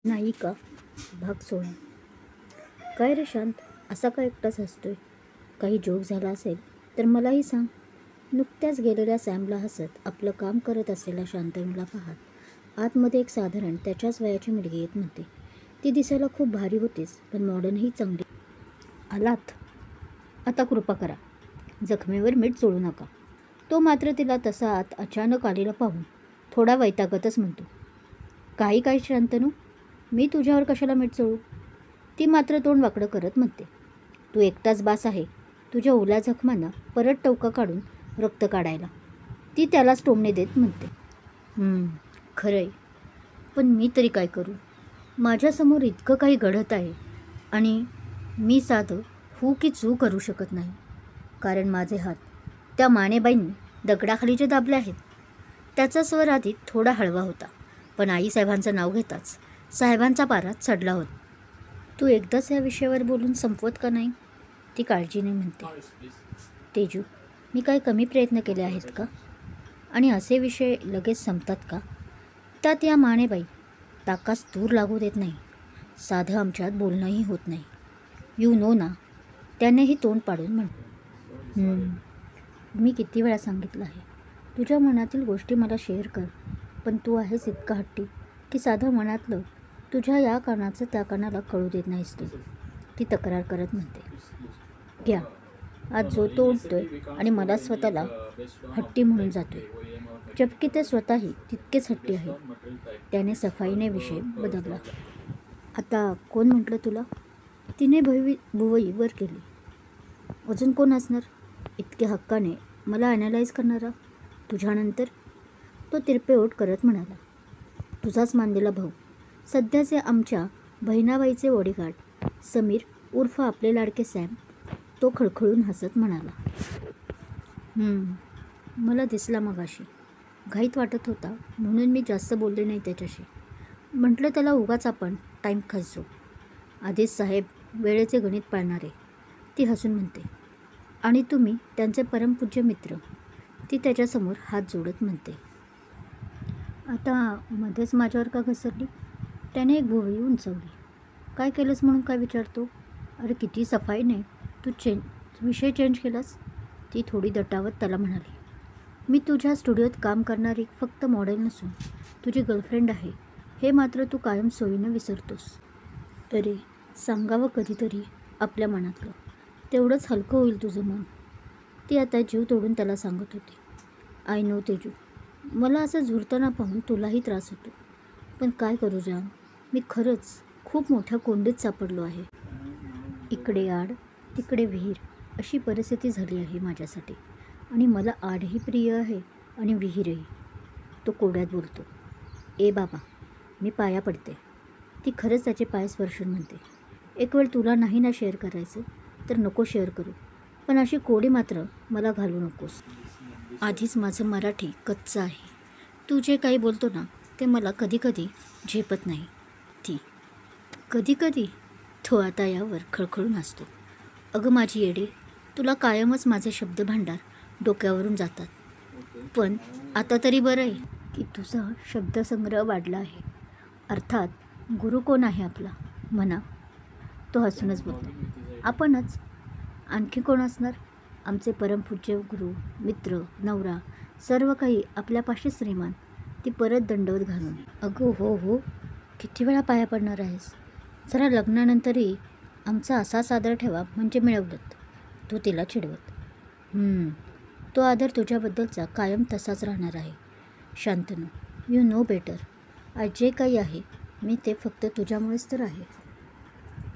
नायिका भाग 16. काय रे शांत, असा का एकटाच हसतोय? काही जोक झाला असेल तर मलाही सांग. नुकत्याच गेलेल्या सॅमला हसत आपलं काम करत असलेल्या शांतनूला पाहत आतमध्ये एक साधारण त्याच्याच वयाची मुलगी येत म्हणते. ती दिसायला खूप भारी होतीच, पण मॉडर्नही चांगली. आलात? आता कृपा करा, जखमेवर मीठ चोळू नका. तो मात्र तिला तसा आत अचानक आलेला पाहून थोडा वैतागतच म्हणतो. काही काय शांतनू, मी तुझ्यावर कशाला मीठ चोळू? ती मात्र तोंड वाकडं करत म्हणते. तू एकटाच बास आहे तुझ्या ओल्या जखमांना परत टवका काढून रक्त काढायला. ती त्यालाच टोमणे देत म्हणते. खरंय, पण मी तरी काय करू? माझ्यासमोर इतकं काही घडत आहे आणि मी साधं हू की चू करू शकत नाही, कारण माझे हात त्या मानेबाईंनी दगडाखाली जे दाबले आहेत. त्याचा स्वर आधी थोडा हळवा होता, पण आईसाहेबांचं नाव घेताच साहेबांचा पारा चढला होता. तू एकदाच या विषयावर बोलून संपवत का नाही? ती काळजीने म्हणते. तेजू, मी काय कमी प्रयत्न केले आहेत का? आणि असे विषय लगेच संपतात का? त्यात या मानेबाई ताकास दूर लागू देत नाही. साधं आमच्यात बोलणंही होत नाही. यू नो ना. त्यानेही तोंड पाडून म्हण. मी किती वेळा सांगितलं आहे, तुझ्या मनातील गोष्टी मला शेअर कर, पण तू आहेस इतका हट्टी की साधं मनातलं तुझ्या या कानाचं त्या कानाला कळू देत नाहीस तू. ती तक्रार करत म्हणते. घ्या, आज जो तो उठतोय आणि मला स्वतःला हट्टी म्हणून जातोय, जबकी ते स्वतःही तितकेच हट्टी आहे. त्याने सफाईने विषय बदलला. आता कोण म्हटलं तुला? तिने भुवई वर केली. अजून कोण असणार इतके हक्काने मला ॲनालाइज करणारा तुझ्यानंतर? तो तिरपे ओठ करत म्हणाला. तुझाच मानलेला भाऊ, सध्याचे आमच्या बहिणाबाईचे बॉडीगार्ड समीर उर्फ आपले लाडके सॅम. तो खळखळून हसत म्हणाला. मला दिसला मगाशी. घाईत वाटत होता म्हणून मी जास्त बोलले नाही त्याच्याशी. म्हटलं त्याला उगाच आपण टाईम खायचो. आधीच साहेब वेळेचे गणित पाळणारे. ती हसून म्हणते. आणि तुम्ही त्यांचे परमपूज्य मित्र. ती त्याच्यासमोर हात जोडत म्हणते. आता मध्येच माझ्यावर का घसरली? त्याने एक भुवई उंचवली. काय केलंस म्हणून काय विचारतो? अरे किती सफाईने तू विषय चेंज केलास. ती थोडी दटावत त्याला म्हणाली. मी तुझ्या स्टुडिओत काम करणारी फक्त मॉडेल नसून तुझी गर्लफ्रेंड आहे, हे मात्र तू कायम सोयीनं विसरतोस. अरे सांगावं कधीतरी आपल्या मनातलं, तेवढंच हलकं होईल तुझं मन. ती आता जीव तोडून त्याला सांगत होती. आय नो तेजू, मला असं झुरताना पाहून तुलाही त्रास होतो, पण काय करू जान, मी खरंच खूप मोठ्या कोंडीत सापडलो आहे. इकडे आड तिकडे विहीर अशी परिस्थिती झाली आहे माझ्यासाठी. आणि मला आडही प्रिय आहे आणि विहीरही. तो कोड्यात बोलतो. ए बाबा, मी पाया पडते. ती खरंच त्याचे पाय स्पर्शून म्हणते. एक वेळ तुला नाही ना शेअर करायचं तर नको शेअर करू, पण अशी कोडी मात्र मला घालू नकोस. आधीच माझं मराठी कच्चं आहे. तू जे काही बोलतो ना ते मला कधीकधी झेपत नाही. ती कधीकधी. तो आता यावर खळखळून हसतो. अगं माझी येडे, तुला कायमच माझे शब्दभांडार डोक्यावरून जातात. पण आता तरी बरं आहे की तुझा शब्दसंग्रह वाढला आहे. अर्थात गुरु कोण आहे आपला म्हणा. तो हसूनच बोलतो. आपणच. आणखी कोण असणार? आमचे परमपूज्य गुरु, मित्र, नवरा, सर्व काही आपल्यापाशी श्रीमान. ती परत दंडवत घालून. अगं हो, किती वेळा पाया पडणार आहेस? जरा लग्नानंतरही आमचा असाच आदर ठेवा म्हणजे मिळवलंत. तो तिला चिडवत. तो आदर तुझ्याबद्दलचा कायम तसाच राहणार आहे शांतनू. You know better. आज जे काही आहे मी ते फक्त तुझ्यामुळेच तर आहे.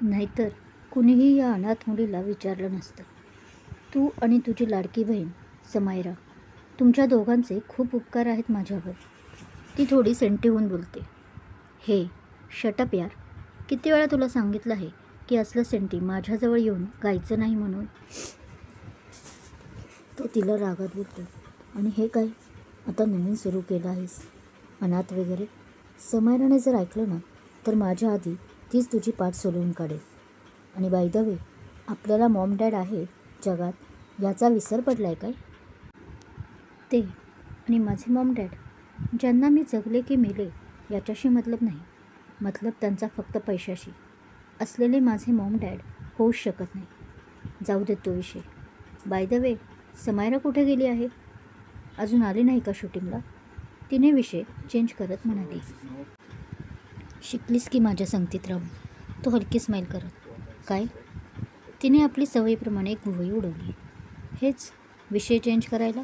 नाहीतर कुणीही या अनाथ मुलीला विचारलं नसतं. तू आणि तुझी लाडकी बहीण समायरा, तुमच्या दोघांचे खूप उपकार आहेत माझ्यावर. ती थोडी सेंटी होऊन बोलते. हे शटअप यार, किती वेळा तुला सांगितलं आहे की असलं सेंटी माझ्याजवळ येऊन गायचं नाही म्हणून. तो तिला रागात बोलतो. आणि हे काय आता नवीन सुरू केलं आहेस? अनाथ वगैरे. समायराने जर ऐकलं ना तर माझ्या आधी तीच तुझी पाठ सोलवून काढेल. आणि बाय द वे, आपल्याला मॉम डॅड आहे जगात याचा विसर पडलाय काय? ते आणि माझे मॉम डॅड, ज्यांना मी जगले की मेले याच्याशी मतलब नाही. मतलब त्यांचा फक्त पैशाशी असलेले माझे मॉम डॅड होऊच शकत नाही. जाऊ देत तो विषय. बाय द वे, समायरा कुठे गेली आहे? अजून आली नाही का शूटिंगला? तिने विषय चेंज करत म्हणाली. शिकलीस की माझ्या संगतीत राहून. तो हलकी स्माईल करत. काय? तिने आपली सवयीप्रमाणे एक भुवई उडवली. हेच विषय चेंज करायला?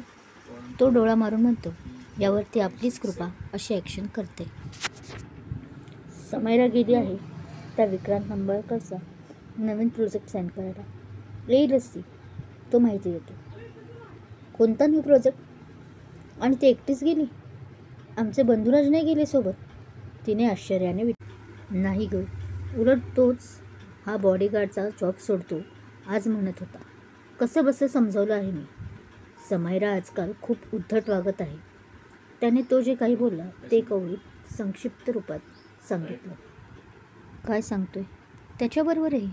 तो डोळा मारून म्हणतो, यावरती आपलीच कृपा अशी ॲक्शन करते. समायरा गेली आहे त्या विक्रांत नंबरकरचा नवीन प्रोजेक्ट साईन करायला. येईलच ती, तो माहिती देतो. कोणता न्यू प्रोजेक्ट? आणि ती एकटीच गेली? आमचे बंधुराज नाही गेले सोबत? तिने आश्चर्याने नाही ग, उलट तोच हा बॉडीगार्डचा जॉब सोडतो आज म्हणत होता. कसं बसं समजावलं आहे मी. समायरा आजकाल खूप उद्धट वागत आहे. त्याने तो जे काही बोलला ते कवळीत संक्षिप्त रूपात सांगितलं. काय सांगतोय? त्याच्याबरोबरही?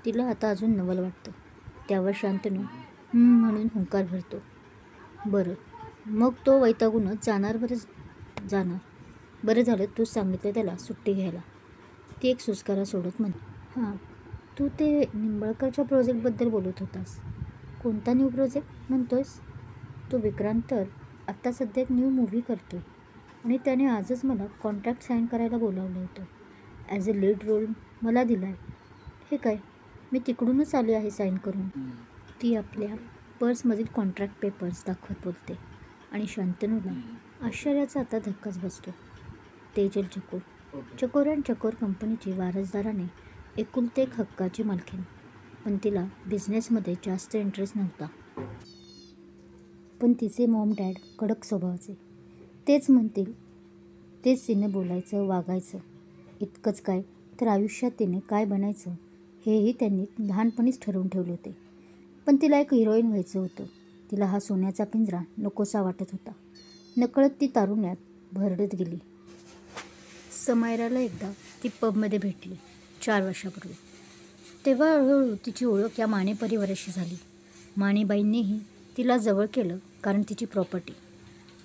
तिला आता अजून नवल वाटतं. त्यावर शांतनू म्हणून हुंकार भरतो. बरं, मग तो वैतागूनच जाणार. बरं झालं तूच सांगितलं त्याला सुट्टी घ्यायला. ती एक सुस्कारा सोडत म्हणे. हां, तू ते निंबाळकरच्या प्रोजेक्टबद्दल बोलत होतास. कोणता न्यू प्रोजेक्ट म्हणतोयस? तो विक्रांत तर आत्ता सध्या एक न्यू मूव्ही करतोय आणि त्याने आजच मला कॉन्ट्रॅक्ट साईन करायला बोलावलं होतं. ॲज अ लीड रोल मला दिला आहे. हे काय? मी तिकडूनच आले आहे साईन करून. ती आपल्या पर्समधील कॉन्ट्रॅक्ट पेपर्स दाखवत बोलते आणि शांतनूला आश्चर्याचा आता धक्काच बसतो. तेजल चकोर अँड चकोर कंपनीची वारसदाराने एकुलते एक हक्काची मालकीण. पण तिला बिझनेसमध्ये जास्त इंटरेस्ट नव्हता. पण तिचे मॉम डॅड कडक स्वभावाचे. तेच म्हणतील तेच तिने बोलायचं, वागायचं. इतकंच काय, तर आयुष्यात तिने काय बनायचं हेही त्यांनी लहानपणीच ठरवून ठेवले होते. पण तिला एक हिरोईन व्हायचं होतं. तिला हा सोन्याचा पिंजरा नकोसा वाटत होता. नकळत ती तारुण्यात भरडत गेली. समायराला एकदा ती पबमध्ये भेटली 4 वर्षापूर्वी. तेव्हा हळूहळू तिची ओळख या माने परिवाराशी झाली. मानेबाईंनीही तिला जवळ केलं कारण तिची प्रॉपर्टी.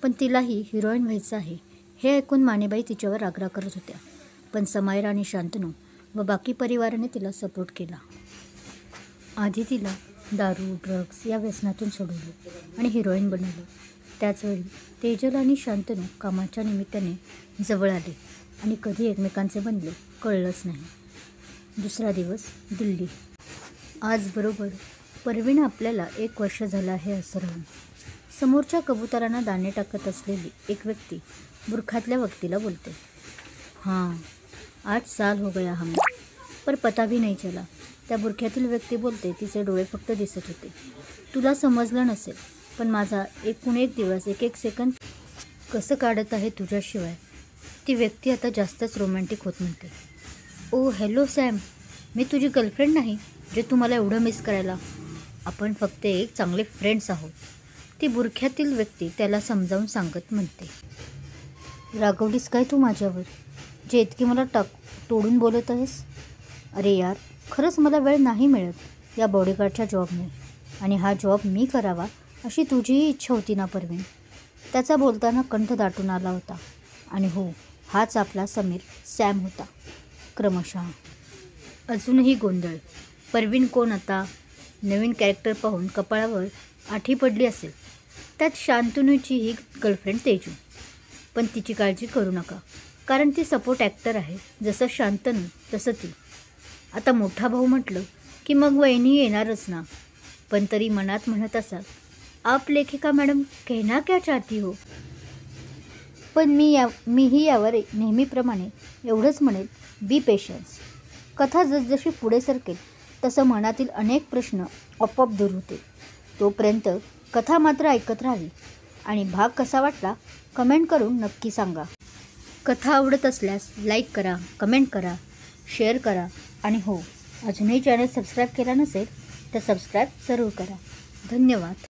पण तिलाही हिरोईन व्हायचं आहे हे ऐकून मानेबाई तिच्यावर आग्रह करत होत्या. पण समायरा आणि शांतनू व बाकी परिवाराने तिला सपोर्ट केला. आधी तिला दारू, ड्रग्स या व्यसनातून सोडवलं आणि हिरोईन बनवलं. त्याचवेळी तेजल आणि शांतनू कामाच्या निमित्ताने जवळ आले आणि कधी एकमेकांचे बनले कळलंच नाही. दुसरा दिवस दिल्ली. आज बरोबर परवीन आपल्याला 1 वर्ष झालं आहे असं राहून. समोरच्या कबुतरांना दाणे टाकत असलेली एक व्यक्ती बुरखातल्या व्यक्तीला बोलते. हाँ, 8 साल हो गया हमें, पर पता भी नहीं चला. त्या बुरख्यातील व्यक्ती बोलते. तिचे डोळे फक्त दिसत होते. तुला समजलं नसेल, पण माझा एकूण एक दिवस, एक सेकंद कसं काढत आहे तुझ्याशिवाय. ती व्यक्ती आता जास्तच रोमॅन्टिक होत म्हणते. ओ हॅलो सॅम, मी तुझी गर्लफ्रेंड नाही जे तू मला एवढं मिस करायला. आपण फक्त एक चांगले फ्रेंड्स आहोत. ती बुरख्यातील व्यक्ती त्याला समजावून सांगत म्हणते. रागवलीस काय तू माझ्यावर, जे इतकी मला तोडून बोलत आहेस? अरे यार, खरंच मला वेळ नाही मिळत या बॉडीगार्डच्या जॉबने. आणि हा जॉब मी करावा अशी तुझीही इच्छा होती ना परवीन? त्याचा बोलताना कंठ दाटून आला होता. आणि हो, हाच आपला समीर सॅम होता. क्रमशः अजूनही गोंधळ. परवीन कोण आता? नवीन कॅरेक्टर पाहून कपाळावर आठी पडली असेल. त्यात शांतनूची ही गर्लफ्रेंड तेजू. पण तिची काळजी करू नका, कारण ती सपोर्ट ॲक्टर आहे. जसं शांतनू तसं ती. आता मोठा भाऊ म्हटलं की मग वहिनी येणारच ना. पण तरी मनात म्हणत असाल, आप लेखिका मॅडम कहना क्या चाहती हो? पण मीही यावर नेहमीप्रमाणे एवढंच म्हणेल, बी पेशन्स. कथा जसजशी पुढे सरकेल तसं मनातील अनेक प्रश्न आपोआप दूर होतील. तोपर्यंत कथा मात्र ऐकत राहावी. आणि भाग कसा वाटला कमेंट करून नक्की सांगा. कथा आवडत असल्यास लाईक करा, कमेंट करा, शेअर करा. आणि हो, अजूनही चॅनल सबस्क्राईब केला नसेल तर सबस्क्राईब जरूर करा. धन्यवाद.